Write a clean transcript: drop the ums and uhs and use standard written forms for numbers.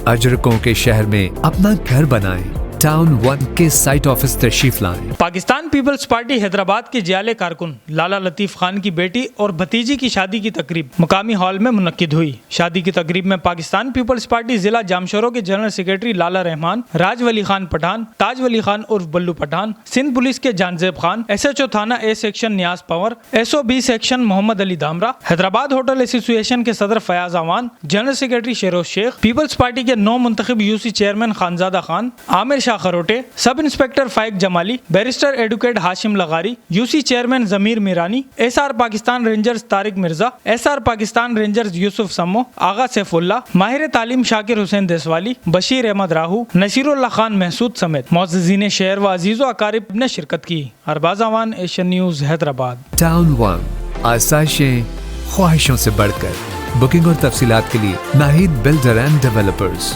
اجرکوں کے شہر میں اپنا گھر بنائیں۔ ٹاؤن 1 کے سائٹ آفس تشریف لائیں۔ پاکستان پیپلز پارٹی حیدرآباد کے جیالے کارکن لالا لطیف خان کی بیٹی اور بھتیجی کی شادی کی تقریب مقامی ہال میں منعقد ہوئی۔ شادی کی تقریب میں پاکستان پیپلز پارٹی ضلع جامشورو کے جنرل سیکرٹری لالا رحمان، راج ولی خان پٹھان، تاج ولی خان عرف بلو پٹھان، سندھ پولیس کے Jahanzeb Khan, S H O تھانہ A section Niaz Panhwar, S O B section Muhammad Ali Damra, Hyderabad hotel association کے صدر فیاض اعوان، جنرل سیکرٹری شیروز شیخ، پیپلز پارٹی کے نو منتخب U C chairman Khanzada Khan, Amir Shah Kharoti, sub inspector Faiq Jamali, barrister advocate Hashim لغاری، U C chairman Zameer Mirani, S R Pakistan Rangers Tariq Mirza, S R Pakistan Rangers یوسف سمو، آغا سیف اللہ، ماہر تعلیم شاکر حسین دیسوالی، بشیر احمد راہو، نصیر اللہ خان محسود سمیت معززین شہر و عزیز و اقارب نے شرکت کی۔ Arbaz Awan, Asian news, Hyderabad. Town 1، آسائشیں خواہشوں سے بڑھ کر۔ بکنگ اور تفصیلات کے لیے ناہید بلڈر اینڈ ڈیولپرز۔